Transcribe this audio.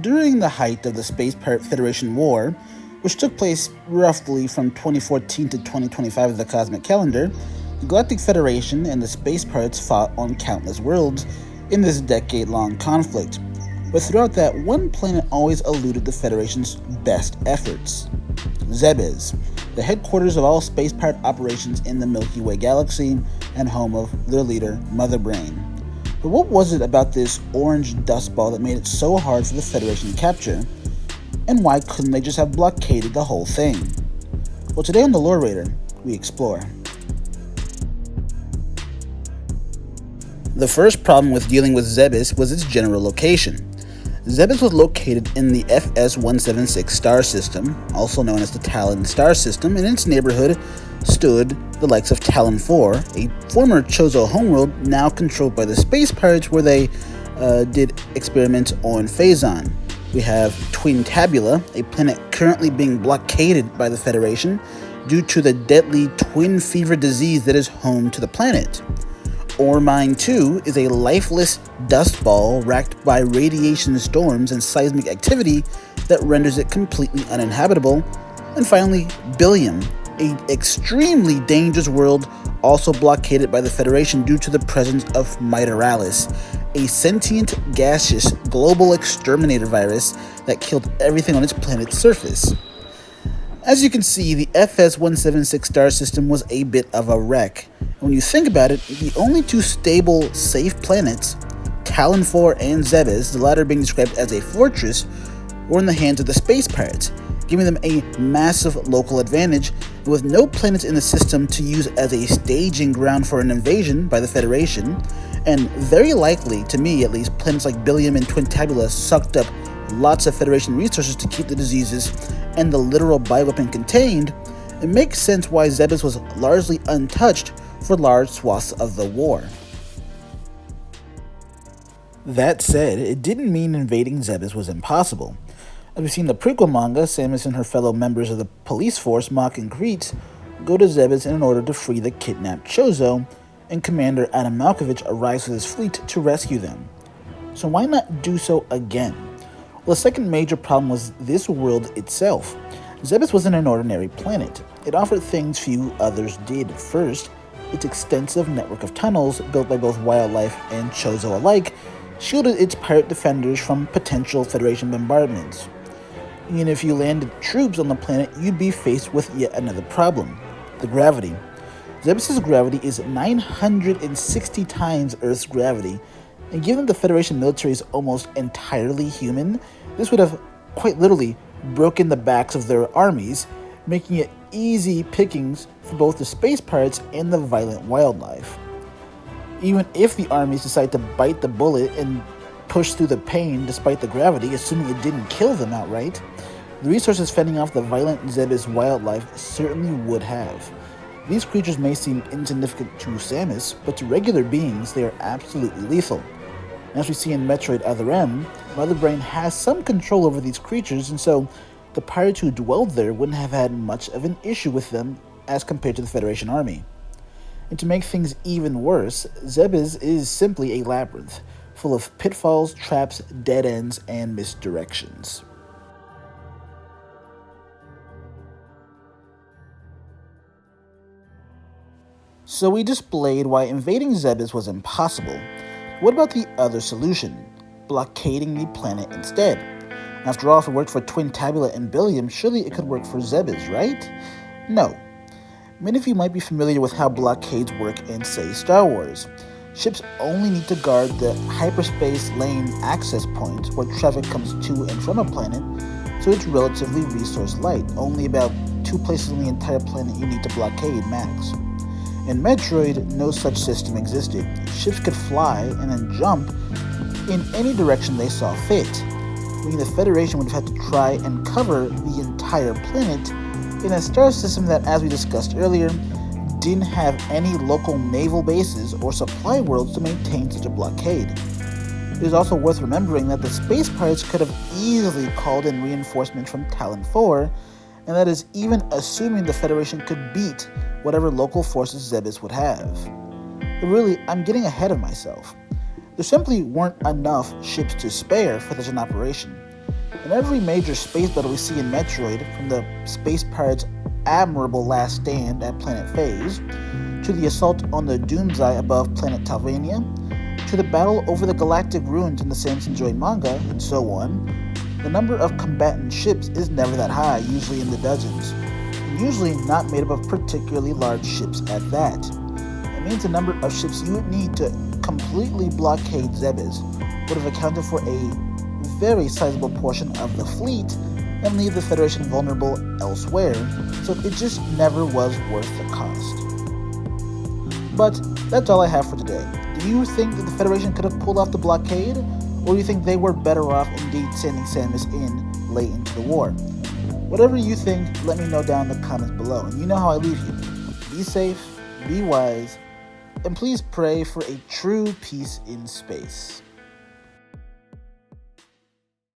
During the height of the Space Pirate Federation War, which took place roughly from 2014 to 2025 of the cosmic calendar, the Galactic Federation and the Space Pirates fought on countless worlds in this decade-long conflict. But throughout that, one planet always eluded the Federation's best efforts: Zebes, the headquarters of all space pirate operations in the Milky Way galaxy and home of their leader, Mother Brain. But what was it about this orange dust ball that made it so hard for the Federation to capture? And why couldn't they just have blockaded the whole thing? Well, today on the Lore Raider, we explore. The first problem with dealing with Zebes was its general location. Zebes was located in the FS-176 star system, also known as the Talon star system, and in its neighborhood stood the likes of Talon 4, a former Chozo homeworld now controlled by the Space Pirates, where they did experiments on Phazon. We have Twin Tabula, a planet currently being blockaded by the Federation due to the deadly twin fever disease that is home to the planet. Ore Mine 2 is a lifeless dust ball racked by radiation storms and seismic activity that renders it completely uninhabitable. And finally, Billium, an extremely dangerous world also blockaded by the Federation due to the presence of Miteralis, a sentient, gaseous, global exterminator virus that killed everything on its planet's surface. As you can see, the FS-176 star system was a bit of a wreck. When you think about it, the only two stable, safe planets, Talon 4 and Zebes, the latter being described as a fortress, were in the hands of the Space Pirates, giving them a massive local advantage, and with no planets in the system to use as a staging ground for an invasion by the Federation, and very likely, to me at least, planets like Billium and Twin Tabula sucked up lots of Federation resources to keep the diseases and the literal bioweapon contained, it makes sense why Zebes was largely untouched for large swaths of the war. That said, it didn't mean invading Zebes was impossible. As we've seen in the prequel manga, Samus and her fellow members of the police force, Mach and Crete, go to Zebes in order to free the kidnapped Chozo, and Commander Adam Malkovich arrives with his fleet to rescue them. So why not do so again? Well, the second major problem was this world itself. Zebes wasn't an ordinary planet. It offered things few others did. First, its extensive network of tunnels, built by both wildlife and Chozo alike, shielded its pirate defenders from potential Federation bombardments. And if you landed troops on the planet, you'd be faced with yet another problem: the gravity. Zebes' gravity is 960 times Earth's gravity, and given the Federation military is almost entirely human, this would have quite literally broken the backs of their armies, making it easy pickings for both the Space Pirates and the violent wildlife. Even if the armies decide to bite the bullet and push through the pain despite the gravity, assuming it didn't kill them outright, the resources fending off the violent Zebes wildlife certainly would have. These creatures may seem insignificant to Samus, but to regular beings they are absolutely lethal. And as we see in Metroid Other M, Mother Brain has some control over these creatures, and so the pirates who dwelled there wouldn't have had much of an issue with them as compared to the Federation army. And to make things even worse, Zebes is simply a labyrinth, full of pitfalls, traps, dead ends, and misdirections. So we displayed why invading Zebes was impossible. What about the other solution? Blockading the planet instead. After all, if it worked for Twin Tabula and Billium, surely it could work for Zebes, right? No. Many of you might be familiar with how blockades work in, say, Star Wars. Ships only need to guard the hyperspace lane access points where traffic comes to and from a planet, so it's relatively resource light. Only about 2 places on the entire planet you need to blockade max. In Metroid, no such system existed. Ships could fly and then jump in any direction they saw fit, meaning the Federation would have had to try and cover the entire planet in a star system that, as we discussed earlier, didn't have any local naval bases or supply worlds to maintain such a blockade. It is also worth remembering that the Space Pirates could have easily called in reinforcements from Talon 4, and that is even assuming the Federation could beat whatever local forces Zebes would have. But really, I'm getting ahead of myself. There simply weren't enough ships to spare for such an operation. In every major space battle we see in Metroid, from the space pirates' admirable last stand at Planet Phase, to the assault on the Doomsday above Planet Talvania, to the battle over the Galactic ruins in the Samson Joy manga, and so on, the number of combatant ships is never that high, usually in the dozens, and usually not made up of particularly large ships at that. It means the number of ships you would need to completely blockade Zebes would have accounted for a very sizable portion of the fleet and leave the Federation vulnerable elsewhere, so it just never was worth the cost. But that's all I have for today. Do you think that the Federation could have pulled off the blockade, or do you think they were better off indeed sending Samus in late into the war? Whatever you think, let me know down in the comments below, and you know how I leave you. Be safe, be wise, and please pray for a true peace in space.